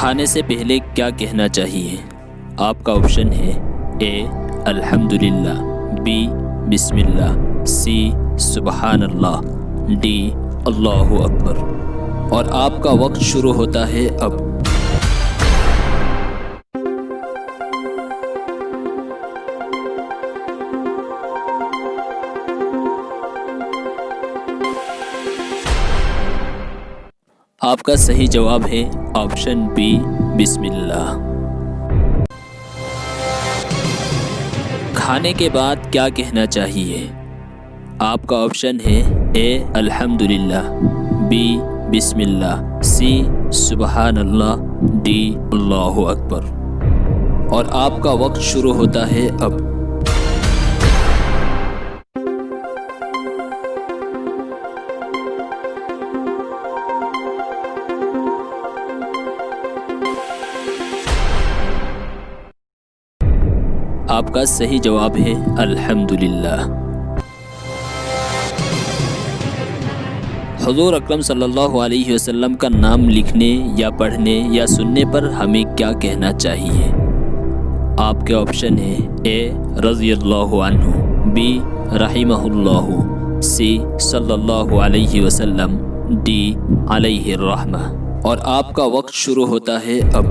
کھانے سے پہلے کیا کہنا چاہیے؟ آپ کا آپشن ہے اے الحمدللہ، بی بسم اللہ، سی سبحان اللہ، ڈی اللہ اکبر۔ اور آپ کا وقت شروع ہوتا ہے اب۔ آپ کا صحیح جواب ہے آپشن بی بسم اللہ۔ کھانے کے بعد کیا کہنا چاہیے؟ آپ کا آپشن ہے اے الحمدللہ، بی بسم اللہ، سی سبحان اللہ، ڈی اللہ اکبر۔ اور آپ کا وقت شروع ہوتا ہے اب۔ آپ کا صحیح جواب ہے الحمدللہ۔ حضور اکرم صلی اللہ علیہ وسلم کا نام لکھنے یا پڑھنے یا سننے پر ہمیں کیا کہنا چاہیے؟ آپ کے آپشن ہیں اے رضی اللہ عنہ، بی رحمہ اللہ، سی صلی اللہ علیہ وسلم، ڈی علیہ الرحمہ۔ اور آپ کا وقت شروع ہوتا ہے اب۔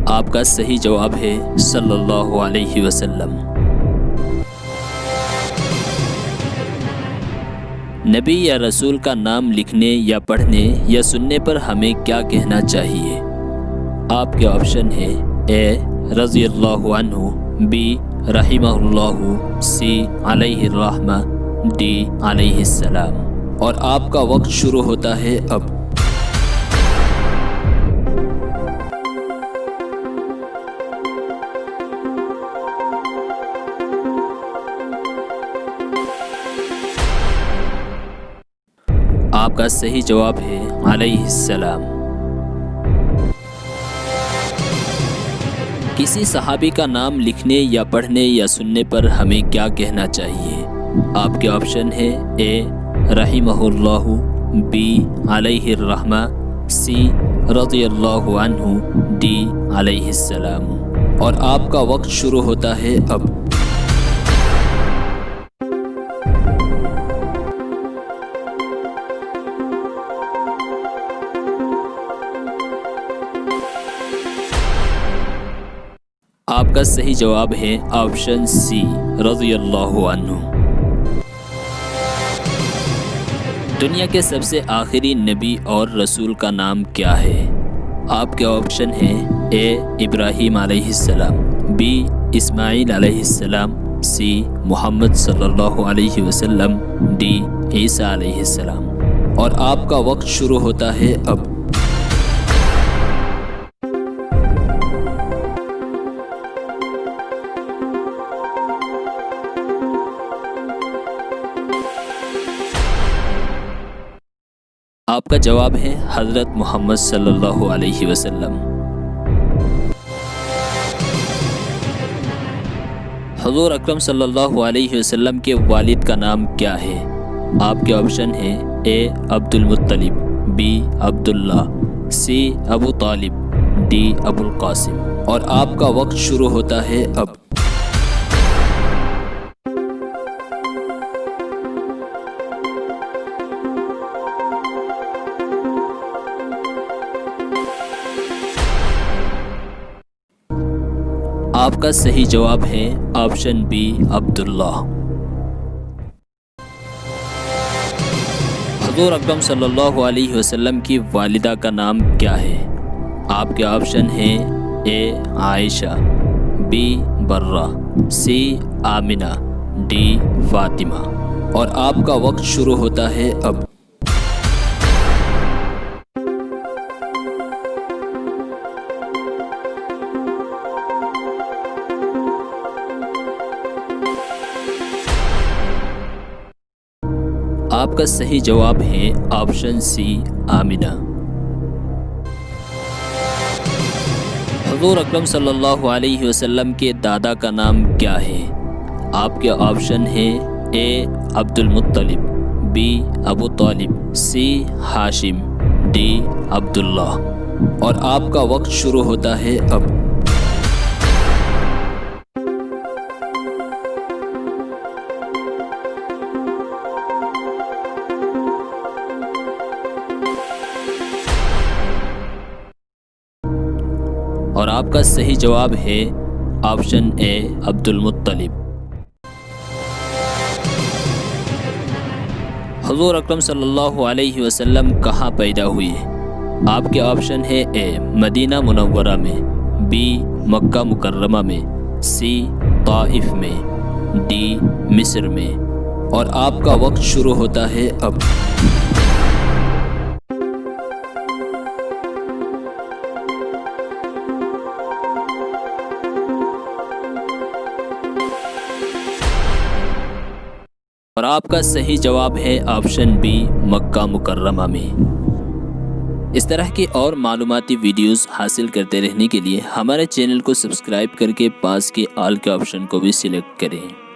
آپ کا صحیح جواب ہے صلی اللہ علیہ وسلم۔ نبی یا رسول کا نام لکھنے یا پڑھنے یا سننے پر ہمیں کیا کہنا چاہیے؟ آپ کے آپشن ہے اے رضی اللہ عنہ، بی رحمہ اللہ، سی علیہ الرحمہ، ڈی علیہ السلام۔ اور آپ کا وقت شروع ہوتا ہے اب۔ آپ کا صحیح جواب ہے علیہ السلام۔ کسی صحابی کا نام لکھنے یا پڑھنے یا سننے پر ہمیں کیا کہنا چاہیے؟ آپ کے آپشن ہے اے رحمہ اللہ، بی علیہ الرحمہ، سی رضی اللہ عنہ، ڈی علیہ السلام۔ اور آپ کا وقت شروع ہوتا ہے اب۔ آپ کا صحیح جواب ہے آپشن سی رضی اللہ عنہ۔ دنیا کے سب سے آخری نبی اور رسول کا نام کیا ہے؟ آپ کے آپشن ہیں اے ابراہیم علیہ السلام، بی اسماعیل علیہ السلام، سی محمد صلی اللہ علیہ وسلم، ڈی عیسیٰ علیہ السلام۔ اور آپ کا وقت شروع ہوتا ہے اب۔ آپ کا جواب ہے حضرت محمد صلی اللہ علیہ وسلم۔ حضور اکرم صلی اللہ علیہ وسلم کے والد کا نام کیا ہے؟ آپ کے آپشن ہیں اے عبد المطلب، بی عبداللہ، سی ابو طالب، ڈی ابو القاسم۔ اور آپ کا وقت شروع ہوتا ہے اب۔ آپ کا صحیح جواب ہے آپشن بی عبداللہ۔ حضور اکرم صلی اللہ علیہ وسلم کی والدہ کا نام کیا ہے؟ آپ کے آپشن ہیں A Ayesha, B Barah, C Amna, D Fatima. اور آپ کا وقت شروع ہوتا ہے اب۔ آپ کا صحیح جواب ہے آپشن سی آمنہ۔ حضور اکرم صلی اللہ علیہ وسلم کے دادا کا نام کیا ہے؟ آپ کے آپشن ہیں اے عبد المطلب، بی ابو طالب، سی ہاشم، ڈی عبداللہ۔ اور آپ کا وقت شروع ہوتا ہے اب۔ اور آپ کا صحیح جواب ہے آپشن اے عبد المطلب۔ حضور اکرم صلی اللہ علیہ وسلم کہاں پیدا ہوئے؟ آپ کے آپشن ہے اے مدینہ منورہ میں، بی مکہ مکرمہ میں، سی طائف میں، ڈی مصر میں۔ اور آپ کا وقت شروع ہوتا ہے اب۔ اور آپ کا صحیح جواب ہے آپشن بی مکہ مکرمہ میں۔ اس طرح کی اور معلوماتی ویڈیوز حاصل کرتے رہنے کے لیے ہمارے چینل کو سبسکرائب کر کے پاس کے آل کے آپشن کو بھی سلیکٹ کریں۔